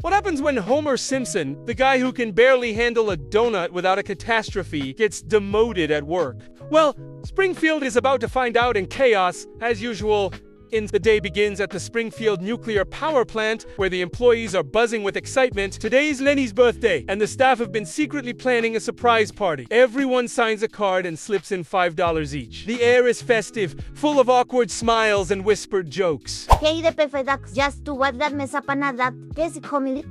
What happens when Homer Simpson, the guy who can barely handle a donut without a catastrophe, gets demoted at work? Well, Springfield is about to find out in chaos, as usual. The day begins at the Springfield nuclear power plant, where the employees are buzzing with excitement. Today's Lenny's birthday, and the staff have been secretly planning a surprise party. Everyone signs a card and slips in $5 each. The air is festive, full of awkward smiles and whispered jokes. Just to what that mesapanada,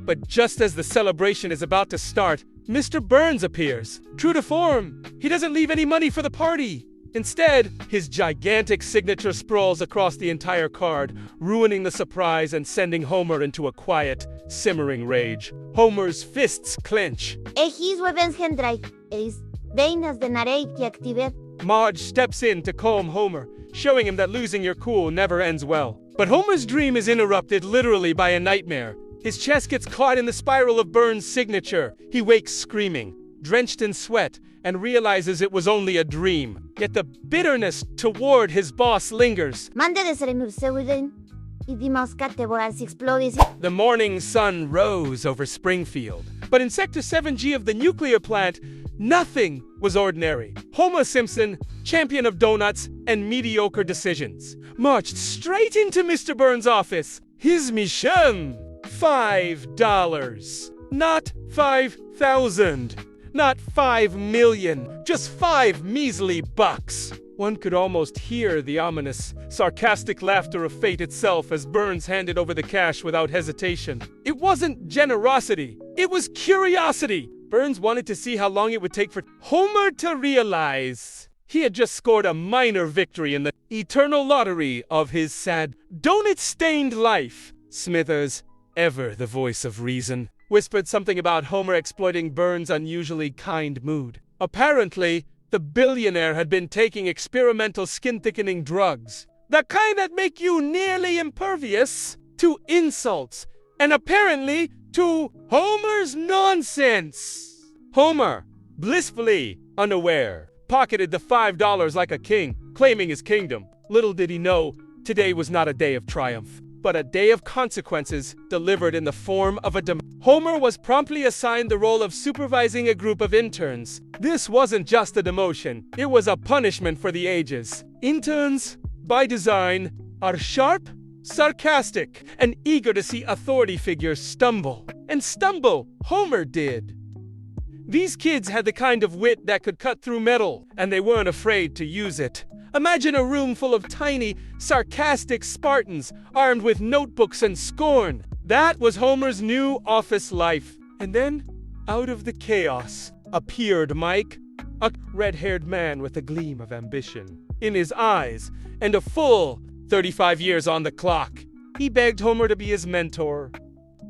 But just as the celebration is about to start, Mr. Burns appears. True to form, he doesn't leave any money for the party. Instead, his gigantic signature sprawls across the entire card, ruining the surprise and sending Homer into a quiet, simmering rage. Homer's fists clench. Marge steps in to calm Homer, showing him that losing your cool never ends well. But Homer's dream is interrupted literally by a nightmare. His chest gets caught in the spiral of Burns' signature. He wakes screaming, drenched in sweat, and realizes it was only a dream. Yet the bitterness toward his boss lingers. The morning sun rose over Springfield. But in Sector 7G of the nuclear plant, nothing was ordinary. Homer Simpson, champion of donuts and mediocre decisions, marched straight into Mr. Burns' office. His mission: $5. Not 5,000. Not 5 million, just 5 measly bucks. One could almost hear the ominous, sarcastic laughter of fate itself as Burns handed over the cash without hesitation. It wasn't generosity, it was curiosity. Burns wanted to see how long it would take for Homer to realize he had just scored a minor victory in the eternal lottery of his sad, donut-stained life. Smithers, ever the voice of reason, whispered something about Homer exploiting Burns' unusually kind mood. Apparently, the billionaire had been taking experimental skin-thickening drugs, the kind that make you nearly impervious to insults, and apparently to Homer's nonsense. Homer, blissfully unaware, pocketed the $5 like a king, claiming his kingdom. Little did he know, today was not a day of triumph, but a day of consequences delivered in the form of a Homer was promptly assigned the role of supervising a group of interns. This wasn't just a demotion, it was a punishment for the ages. Interns, by design, are sharp, sarcastic, and eager to see authority figures stumble. And stumble, Homer did. These kids had the kind of wit that could cut through metal, and they weren't afraid to use it. Imagine a room full of tiny, sarcastic Spartans armed with notebooks and scorn. That was Homer's new office life. And then, out of the chaos, appeared Mike, a red-haired man with a gleam of ambition in his eyes and a full 35 years on the clock. He begged Homer to be his mentor.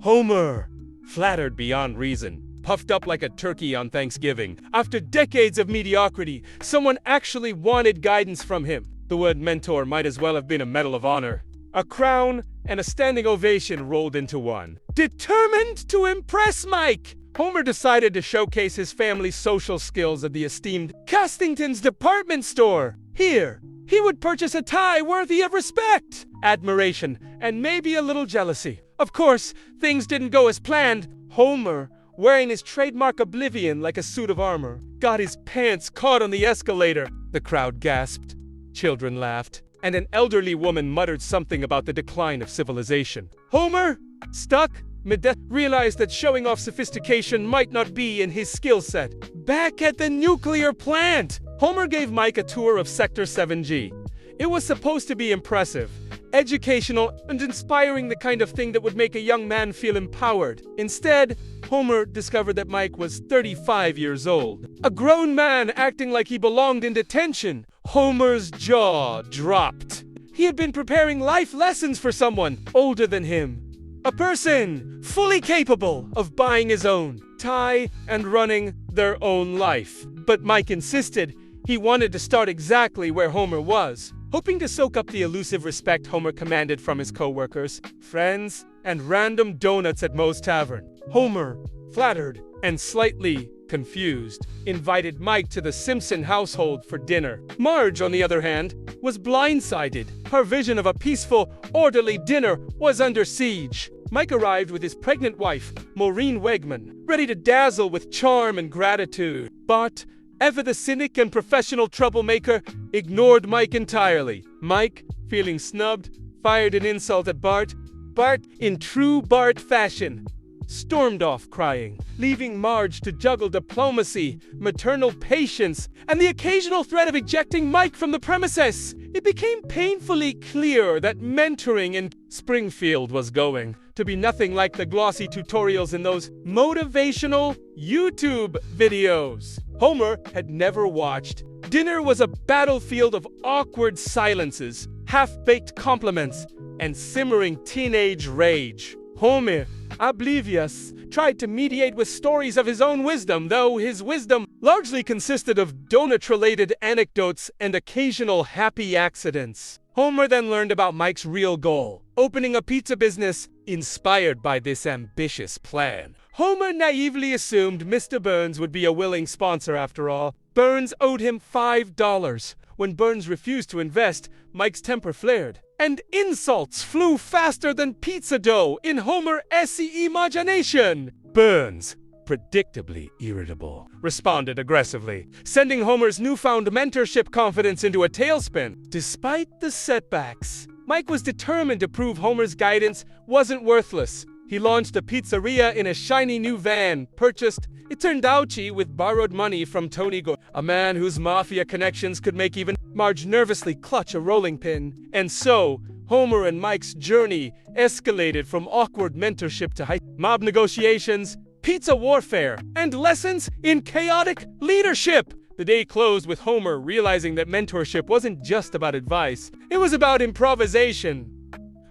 Homer, flattered beyond reason, puffed up like a turkey on Thanksgiving. After decades of mediocrity, someone actually wanted guidance from him. The word mentor might as well have been a Medal of Honor. A crown and a standing ovation rolled into one. Determined to impress Mike, Homer decided to showcase his family's social skills at the esteemed Castington's department store. Here, he would purchase a tie worthy of respect, admiration, and maybe a little jealousy. Of course, things didn't go as planned. Homer, wearing his trademark oblivion like a suit of armor, got his pants caught on the escalator. The crowd gasped, children laughed, and an elderly woman muttered something about the decline of civilization. Homer, stuck mid-death, realized that showing off sophistication might not be in his skill set. Back at the nuclear plant, Homer gave Mike a tour of Sector 7G. It was supposed to be impressive, educational, and inspiring, the kind of thing that would make a young man feel empowered. Instead, Homer discovered that Mike was 35 years old. A grown man acting like he belonged in detention. Homer's jaw dropped. He had been preparing life lessons for someone older than him. A person fully capable of buying his own tie and running their own life. But Mike insisted he wanted to start exactly where Homer was. Hoping to soak up the elusive respect Homer commanded from his co-workers, friends, and random donuts at Moe's Tavern, Homer, flattered and slightly confused, invited Mike to the Simpson household for dinner. Marge, on the other hand, was blindsided. Her vision of a peaceful, orderly dinner was under siege. Mike arrived with his pregnant wife, Maureen Wegman, ready to dazzle with charm and gratitude. But ever the cynic and professional troublemaker, ignored Mike entirely. Mike, feeling snubbed, fired an insult at Bart. Bart, in true Bart fashion, stormed off crying, leaving Marge to juggle diplomacy, maternal patience, and the occasional threat of ejecting Mike from the premises. It became painfully clear that mentoring in Springfield was going to be nothing like the glossy tutorials in those motivational YouTube videos Homer had never watched. Dinner was a battlefield of awkward silences, half-baked compliments, and simmering teenage rage. Homer, oblivious, tried to mediate with stories of his own wisdom, though his wisdom largely consisted of donut-related anecdotes and occasional happy accidents. Homer then learned about Mike's real goal, opening a pizza business inspired by this ambitious plan. Homer naively assumed Mr. Burns would be a willing sponsor after all. Burns owed him $5. When Burns refused to invest, Mike's temper flared, and insults flew faster than pizza dough in Homer's imagination. Burns, predictably irritable, responded aggressively, sending Homer's newfound mentorship confidence into a tailspin. Despite the setbacks, Mike was determined to prove Homer's guidance wasn't worthless. He launched a pizzeria in a shiny new van, purchased, it turned ouchy, with borrowed money from Tony a man whose Mafia connections could make even Marge nervously clutch a rolling pin. And so, Homer and Mike's journey escalated from awkward mentorship to mob negotiations, pizza warfare, and lessons in chaotic leadership. The day closed with Homer realizing that mentorship wasn't just about advice. It was about improvisation,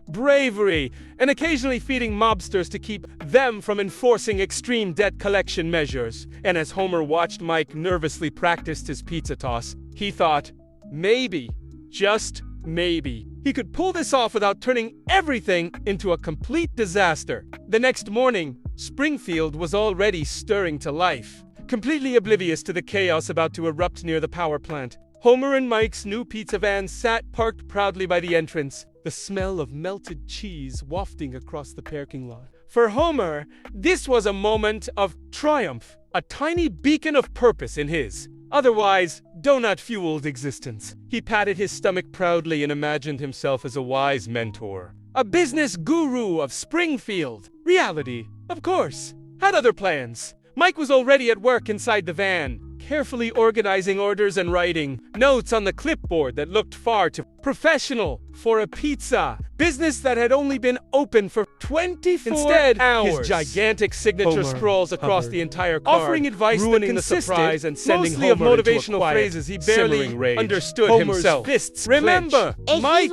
bravery, and occasionally feeding mobsters to keep them from enforcing extreme debt collection measures. And as Homer watched Mike nervously practice his pizza toss, he thought, maybe, just maybe, he could pull this off without turning everything into a complete disaster. The next morning, Springfield was already stirring to life, completely oblivious to the chaos about to erupt near the power plant. Homer and Mike's new pizza van sat parked proudly by the entrance, the smell of melted cheese wafting across the parking lot. For Homer, this was a moment of triumph, a tiny beacon of purpose in his otherwise donut-fueled existence. He patted his stomach proudly and imagined himself as a wise mentor, a business guru of Springfield. Reality, of course, had other plans. Mike was already at work inside the van, carefully organizing orders and writing notes on the clipboard that looked far too professional for a pizza business that had only been open for 24 hours. His gigantic signature scrolls across the entire card, offering advice ruining the surprise and sending mostly Homer of motivational phrases he barely understood Homer's himself. Fists Remember, Mike,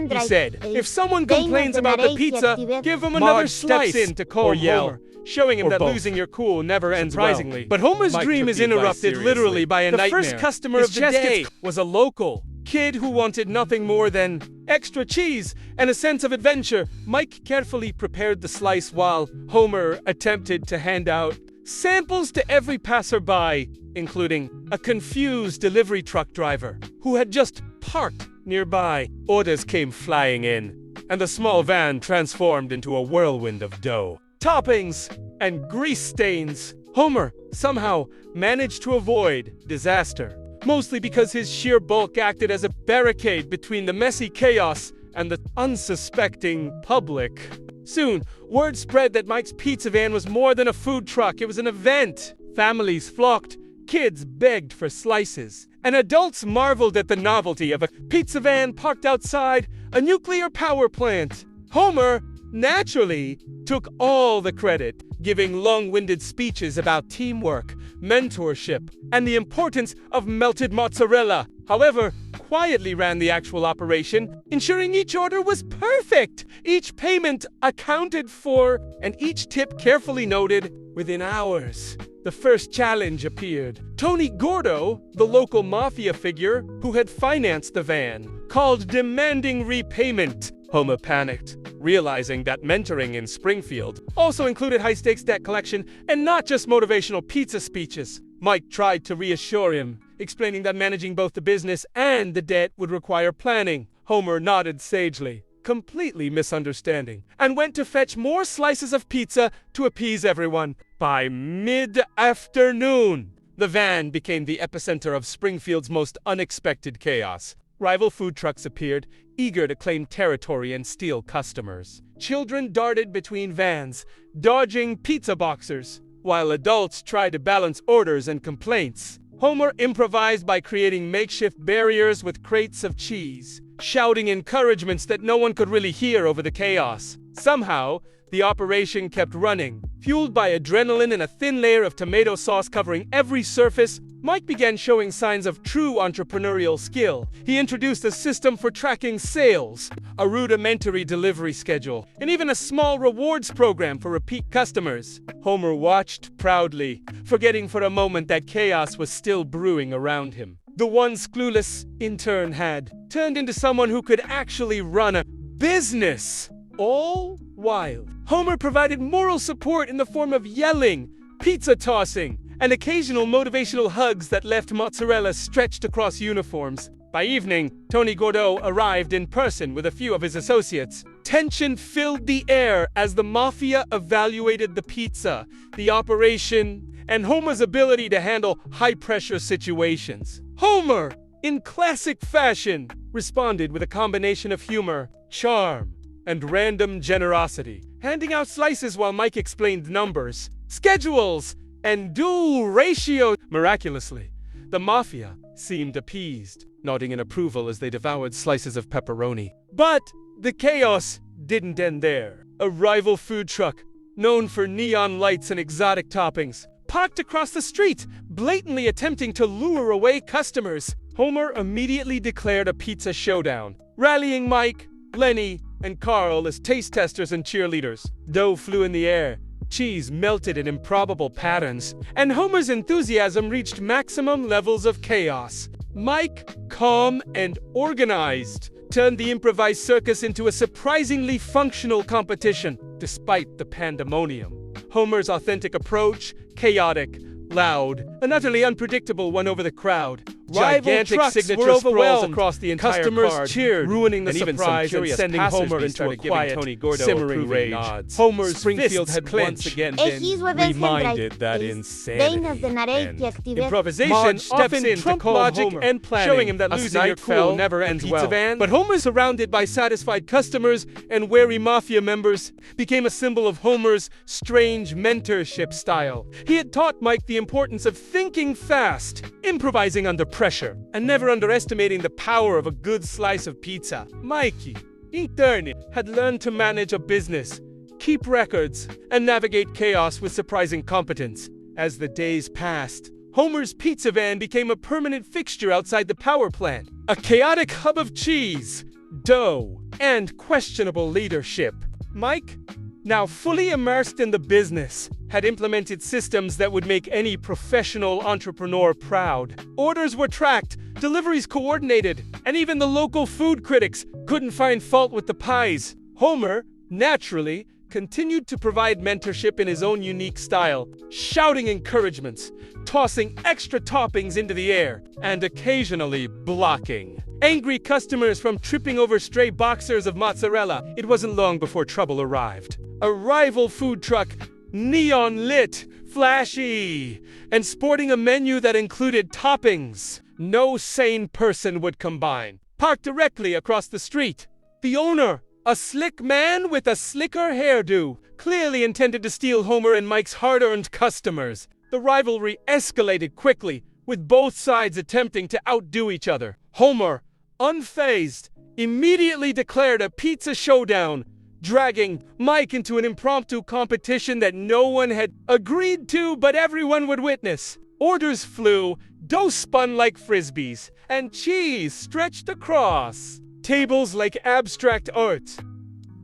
he said, if someone complains about the pizza, give him another slice in to call Homer, showing him that losing your cool never ends surprisingly. But Homer's dream is interrupted literally by a nightmare. The first customer of the day was a local kid who wanted nothing more than extra cheese and a sense of adventure. Mike carefully prepared the slice while Homer attempted to hand out samples to every passerby, including a confused delivery truck driver who had just parked nearby. Orders came flying in, and the small van transformed into a whirlwind of dough, toppings, and grease stains. Homer somehow managed to avoid disaster, mostly because his sheer bulk acted as a barricade between the messy chaos and the unsuspecting public. Soon, word spread that Mike's pizza van was more than a food truck. It was an event. Families flocked, kids begged for slices, and adults marveled at the novelty of a pizza van parked outside a nuclear power plant. Homer, naturally, took all the credit, giving long-winded speeches about teamwork, mentorship, and the importance of melted mozzarella. However, quietly ran the actual operation, ensuring each order was perfect, each payment accounted for, and each tip carefully noted. Within hours, the first challenge appeared. Tony Gordo, the local Mafia figure who had financed the van, called demanding repayment. Homer panicked, realizing that mentoring in Springfield also included high-stakes debt collection and not just motivational pizza speeches. Mike tried to reassure him, explaining that managing both the business and the debt would require planning. Homer nodded sagely, completely misunderstanding, and went to fetch more slices of pizza to appease everyone. By mid-afternoon, the van became the epicenter of Springfield's most unexpected chaos. Rival food trucks appeared, eager to claim territory and steal customers. Children darted between vans, dodging pizza boxers, while adults tried to balance orders and complaints. Homer improvised by creating makeshift barriers with crates of cheese, shouting encouragements that no one could really hear over the chaos. Somehow, the operation kept running. Fueled by adrenaline and a thin layer of tomato sauce covering every surface, Mike began showing signs of true entrepreneurial skill. He introduced a system for tracking sales, a rudimentary delivery schedule, and even a small rewards program for repeat customers. Homer watched proudly, forgetting for a moment that chaos was still brewing around him. The once clueless intern had turned into someone who could actually run a business. All while Homer provided moral support in the form of yelling, pizza tossing, and occasional motivational hugs that left mozzarella stretched across uniforms. By evening, Tony Gordeau arrived in person with a few of his associates. Tension filled the air as the Mafia evaluated the pizza, the operation, and Homer's ability to handle high-pressure situations. Homer, in classic fashion, responded with a combination of humor, charm, and random generosity, handing out slices while Mike explained numbers, schedules, and dual ratio. Miraculously, the Mafia seemed appeased, nodding in approval as they devoured slices of pepperoni. But the chaos didn't end there. A rival food truck, known for neon lights and exotic toppings, parked across the street, blatantly attempting to lure away customers. Homer immediately declared a pizza showdown, rallying Mike, Lenny, and Carl as taste testers and cheerleaders. Dough flew in the air, cheese melted in improbable patterns, and Homer's enthusiasm reached maximum levels of chaos. Mike, calm and organized, turned the improvised circus into a surprisingly functional competition, despite the pandemonium. Homer's authentic approach, chaotic, loud, and utterly unpredictable, won over the crowd. Gigantic signature scrolls across the entire Customers card, cheered, ruining the and even some surprise and curious sending Homer into a quiet, Tony Gordeau simmering approving rage. nods. Homer's Springfield fists had clenched once again Έχεις been βεβαίως reminded that Δέινας δεν αρέσει και ακτιβές. Improvisation Marge steps often in to trump calm logic Homer, and planning, showing him that a losing your night cool fell, never the ends pizza well. van. But Homer, surrounded by satisfied customers and wary Mafia members, became a symbol of Homer's strange mentorship style. He had taught Mike the importance of thinking fast, improvising under pressure, and never underestimating the power of a good slice of pizza. Mikey, intern, had learned to manage a business, keep records, and navigate chaos with surprising competence. As the days passed, Homer's pizza van became a permanent fixture outside the power plant, a chaotic hub of cheese, dough, and questionable leadership. Mike, now fully immersed in the business, had implemented systems that would make any professional entrepreneur proud. Orders were tracked, deliveries coordinated, and even the local food critics couldn't find fault with the pies. Homer, naturally, continued to provide mentorship in his own unique style, shouting encouragements, tossing extra toppings into the air, and occasionally blocking angry customers from tripping over stray boxers of mozzarella. It wasn't long before trouble arrived. A rival food truck, neon lit, flashy, and sporting a menu that included toppings no sane person would combine, parked directly across the street. The owner, a slick man with a slicker hairdo, clearly intended to steal Homer and Mike's hard-earned customers. The rivalry escalated quickly, with both sides attempting to outdo each other. Homer, unfazed, immediately declared a pizza showdown, dragging Mike into an impromptu competition that no one had agreed to but everyone would witness. Orders flew, dough spun like frisbees, and cheese stretched across tables like abstract art.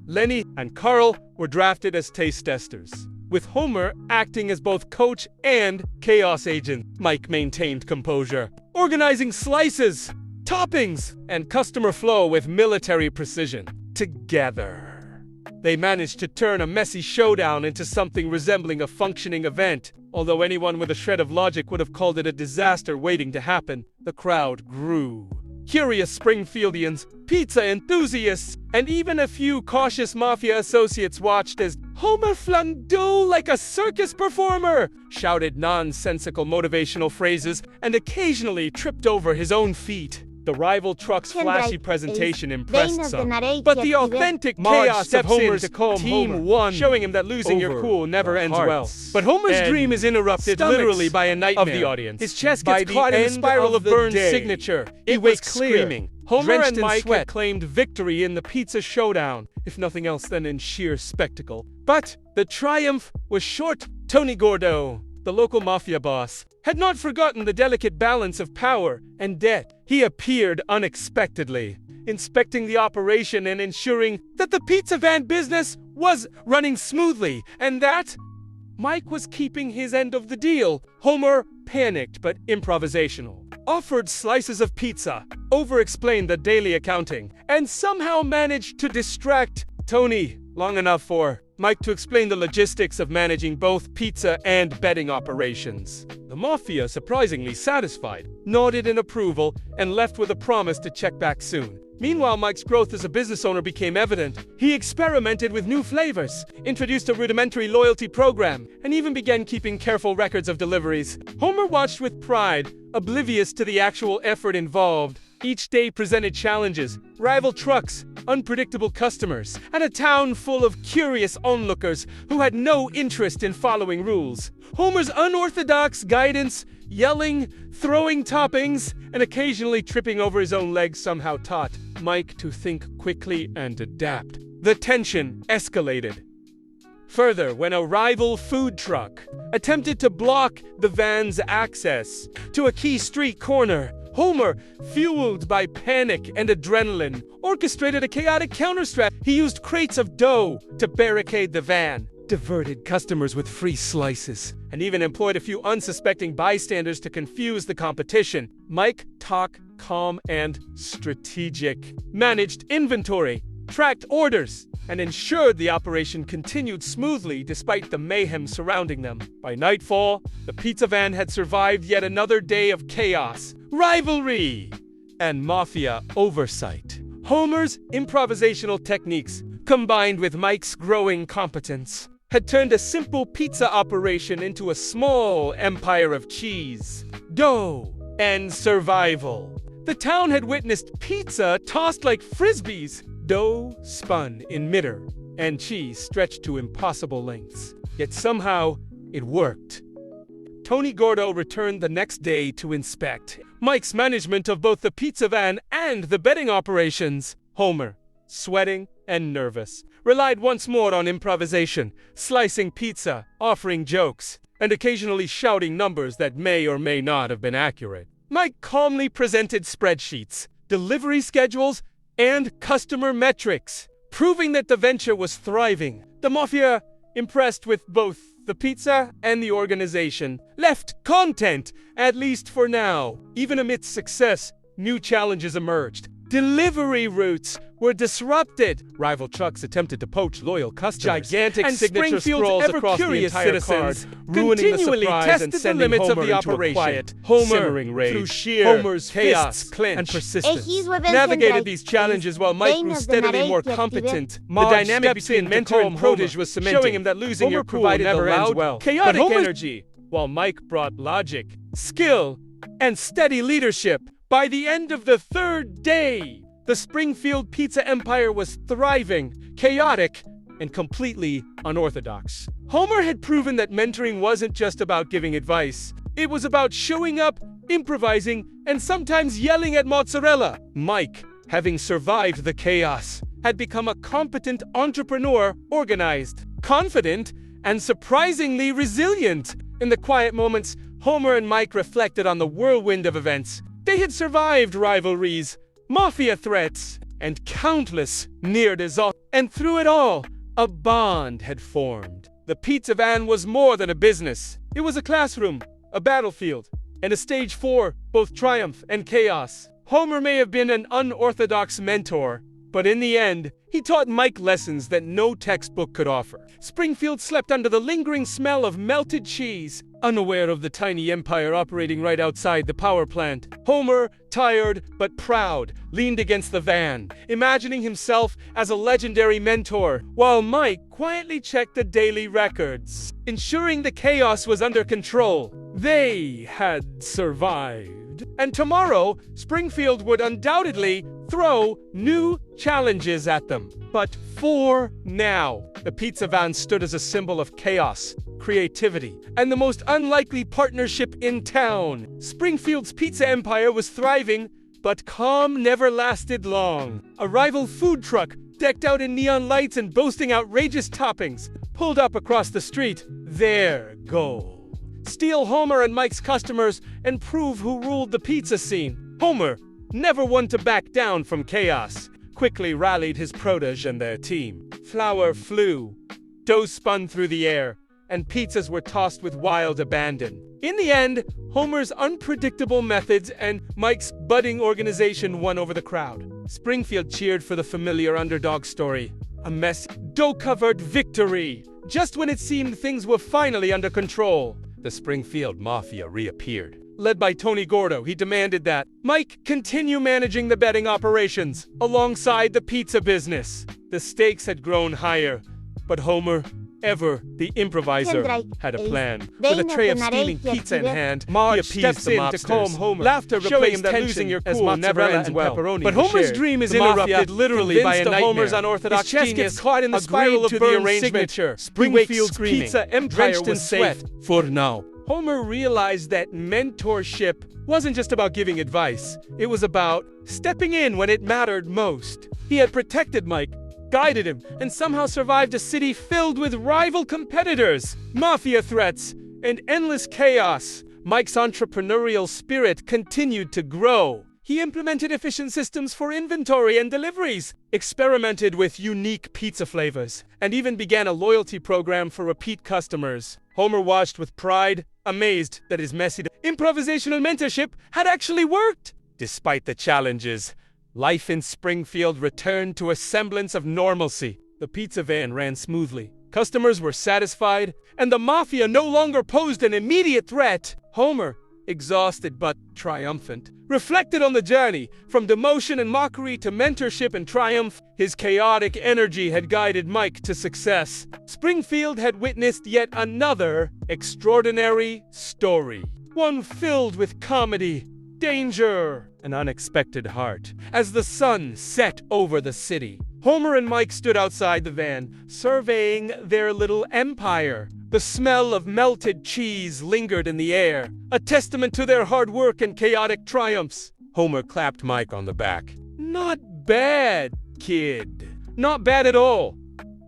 Lenny and Carl were drafted as taste testers, with Homer acting as both coach and chaos agent. Mike maintained composure, organizing slices, toppings, and customer flow with military precision. Together, they managed to turn a messy showdown into something resembling a functioning event. Although anyone with a shred of logic would have called it a disaster waiting to happen, the crowd grew. curious Springfieldians, pizza enthusiasts, and even a few cautious Mafia associates watched as Homer flung dough like a circus performer, shouted nonsensical motivational phrases, and occasionally tripped over his own feet. The rival truck's flashy presentation impressed some, but the authentic chaos of Homer's team won, showing him that losing your cool never ends well. But Homer's dream is interrupted literally by a nightmare of the audience. His chest gets caught in the spiral of Burns' signature. He wakes screaming. Homer and Mike had claimed victory in the pizza showdown, if nothing else than in sheer spectacle. But the triumph was short. Tony Gordo, the local Mafia boss, had not forgotten the delicate balance of power and debt. He appeared unexpectedly, inspecting the operation and ensuring that the pizza van business was running smoothly and that Mike was keeping his end of the deal. Homer, panicked but improvisational, offered slices of pizza, over-explained the daily accounting, and somehow managed to distract Tony long enough for Mike to explain the logistics of managing both pizza and betting operations. The Mafia, surprisingly satisfied, nodded in approval and left with a promise to check back soon. Meanwhile, Mike's growth as a business owner became evident. He experimented with new flavors, introduced a rudimentary loyalty program, and even began keeping careful records of deliveries. Homer watched with pride, oblivious to the actual effort involved. Each day presented challenges, rival trucks, unpredictable customers, and a town full of curious onlookers who had no interest in following rules. Homer's unorthodox guidance, yelling, throwing toppings, and occasionally tripping over his own legs somehow taught Mike to think quickly and adapt. The tension escalated further when a rival food truck attempted to block the van's access to a key street corner. Homer, fueled by panic and adrenaline, orchestrated a chaotic counterstrat. He used crates of dough to barricade the van, diverted customers with free slices, and even employed a few unsuspecting bystanders to confuse the competition. Mike, calm and strategic, managed inventory, tracked orders, and ensured the operation continued smoothly despite the mayhem surrounding them. By nightfall, the pizza van had survived yet another day of chaos, rivalry, and Mafia oversight. Homer's improvisational techniques, combined with Mike's growing competence, had turned a simple pizza operation into a small empire of cheese, dough, and survival. The town had witnessed pizza tossed like frisbees, dough spun in midair, and cheese stretched to impossible lengths. Yet somehow, it worked. Tony Gordo returned the next day to inspect Mike's management of both the pizza van and the betting operations. Homer, sweating and nervous, relied once more on improvisation, slicing pizza, offering jokes, and occasionally shouting numbers that may or may not have been accurate. Mike calmly presented spreadsheets, delivery schedules, and customer metrics, proving that the venture was thriving. The Mafia, impressed with both the pizza and the organization, left content, at least for now. Even amidst success, new challenges emerged. Delivery routes were disrupted. Rival trucks attempted to poach loyal customers. Gigantic and signature scrolls across the entire card, ruining the surprise and sending Homer into a quiet, simmering rage. Through sheer Homer's chaos and persistence, navigated these challenges while Mike grew steadily more competent. The dynamic between mentor and protege was cemented, showing him that losing your cool never ends well. Chaotic energy, while Mike brought logic, skill, and steady leadership. By the end of the third day, the Springfield pizza empire was thriving, chaotic, and completely unorthodox. Homer had proven that mentoring wasn't just about giving advice. It was about showing up, improvising, and sometimes yelling at mozzarella. Mike, having survived the chaos, had become a competent entrepreneur, organized, confident, and surprisingly resilient. In the quiet moments, Homer and Mike reflected on the whirlwind of events. They had survived rivalries, Mafia threats, and countless near disasters. And through it all, a bond had formed. The pizza van was more than a business. It was a classroom, a battlefield, and a stage for both triumph and chaos. Homer may have been an unorthodox mentor, But in the end, he taught Mike lessons that no textbook could offer. Springfield slept under the lingering smell of melted cheese, unaware of the tiny empire operating right outside the power plant. Homer, tired but proud, leaned against the van, imagining himself as a legendary mentor, while Mike quietly checked the daily records, ensuring the chaos was under control. They had survived. And tomorrow, Springfield would undoubtedly throw new challenges at them. But for now, the pizza van stood as a symbol of chaos, creativity, and the most unlikely partnership in town. Springfield's pizza empire was thriving, but calm never lasted long. A rival food truck, decked out in neon lights and boasting outrageous toppings, pulled up across the street. Their goal: steal Homer and Mike's customers and prove who ruled the pizza scene. Homer, never one to back down from chaos, quickly rallied his protege and their team. Flour flew, dough spun through the air, and pizzas were tossed with wild abandon. In the end, Homer's unpredictable methods and Mike's budding organization won over the crowd. Springfield cheered for the familiar underdog story. A messy, dough-covered victory! Just when it seemed things were finally under control, the Springfield Mafia reappeared. Led by Tony Gordo, he demanded that Mike continue managing the betting operations alongside the pizza business. The stakes had grown higher, but Homer, ever the improviser, had a plan. With a tray of steaming pizza in hand, Marge steps in to calm Homer, laughter showing him that losing your cool never ends well. But Homer's dream is interrupted literally by a nightmare. Homer's unorthodox genius gets caught in the spiral of the arrangement. Springfield's pizza empire was safe for now. Homer realized that mentorship wasn't just about giving advice. It was about stepping in when it mattered most. He had protected Mike, guided him, and somehow survived a city filled with rival competitors, mafia threats, and endless chaos. Mike's entrepreneurial spirit continued to grow. He implemented efficient systems for inventory and deliveries, experimented with unique pizza flavors, and even began a loyalty program for repeat customers. Homer watched with pride, amazed that his messy improvisational mentorship had actually worked. Despite the challenges, life in Springfield returned to a semblance of normalcy. The pizza van ran smoothly. Customers were satisfied, and the Mafia no longer posed an immediate threat. Homer, exhausted but triumphant, reflected on the journey. From demotion and mockery to mentorship and triumph, his chaotic energy had guided Mike to success. Springfield had witnessed yet another extraordinary story, one filled with comedy, danger, and unexpected heart. As the sun set over the city, Homer and Mike stood outside the van, surveying their little empire. The smell of melted cheese lingered in the air, a testament to their hard work and chaotic triumphs. Homer clapped Mike on the back. "Not bad, kid. Not bad at all."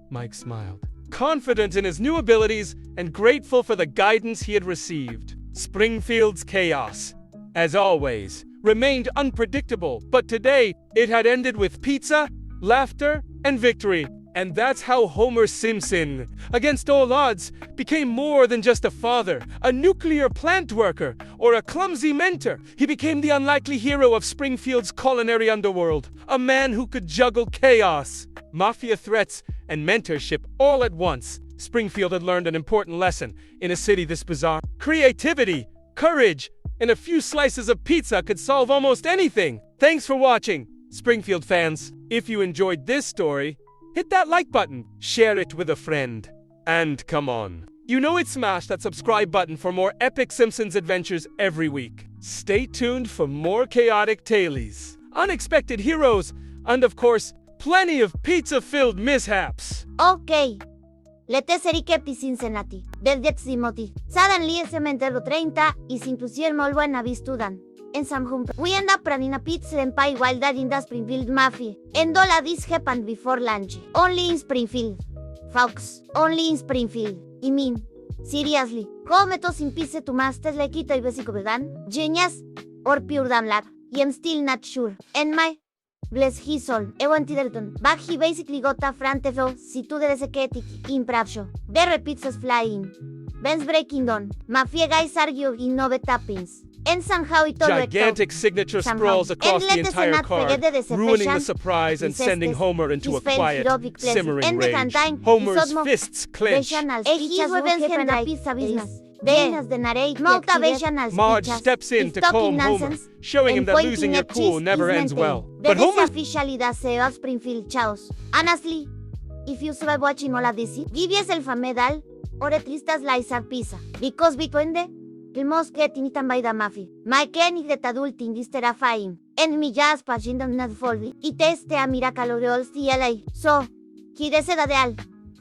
Mike smiled, confident in his new abilities and grateful for the guidance he had received. Springfield's chaos, as always, remained unpredictable, but today it had ended with pizza, laughter, and victory. And that's how Homer Simpson, against all odds, became more than just a father, a nuclear plant worker, or a clumsy mentor. He became the unlikely hero of Springfield's culinary underworld, a man who could juggle chaos, mafia threats, and mentorship all at once. Springfield had learned an important lesson. In a city this bizarre, creativity, courage, and a few slices of pizza could solve almost anything. Thanks for watching, Springfield fans. If you enjoyed this story, hit that like button, share it with a friend, and come on. You know it, smash that subscribe button for more epic Simpsons adventures every week. Stay tuned for more chaotic tailies, unexpected heroes, and of course, plenty of pizza-filled mishaps. Ok. Leteserique pisinsenati. Vedets Demoted. Sadan liesementero 30 y sin pusiermo buena vistudan. En Samhump. We end up running a pizza empire while that in the Springfield Mafia. And all of this happened before lunch. Only in Springfield. Folks, only in Springfield. I mean, seriously. Come to sin pizza to master le quito y basico vegan? Genius? Or pure damn lad? I am still not sure. And my bless his soul. Ewan Tiderton. But he basically got a frantefo si tu de seketik improv show. Berre pizzas flying. Ben's breaking down. Mafia guys argue in nove tappings. En somehow y todo Gigantic signature sprawls across the entire card, ruining the surprise and sending Homer into a quiet, simmering rage. Homer's fists clench. Marge steps in to calm Homer, showing him that losing your cool never ends well. But Homer's officially does of Springfield chaos. Honestly, if you survive watching all of this, give yourself a medal or at least a slice of pizza. Because between the most getting eaten by the Mafia. My Kenny that adulting is terrifying. And me just passing on not fully. It is a miracle of CLA. So, quírese da de al.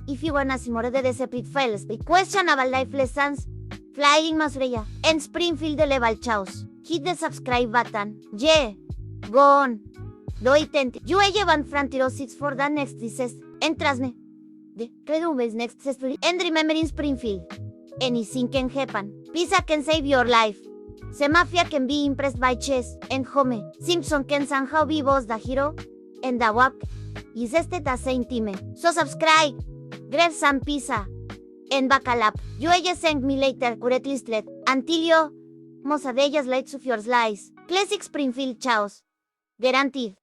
If you wanna see more de the separate files, be questionable life lessons. Flying más freya. En Springfield de level chaos. Hit the subscribe button. Yeah. Go on. Do it and you llevan frontier for the next disease. Entrasme. The Redubes next story. And remember in Springfield. Anything can happen. Pizza can save your life. The Mafia can be impressed by chess. And Homer. Simpson can somehow be boss the hero. And the WAP. Is the same team. So subscribe. Grab some pizza. And buckle up. You just send me later curate listlet. Until you. Most of ellas lights of your slice. Classic Springfield chaos. Guaranteed.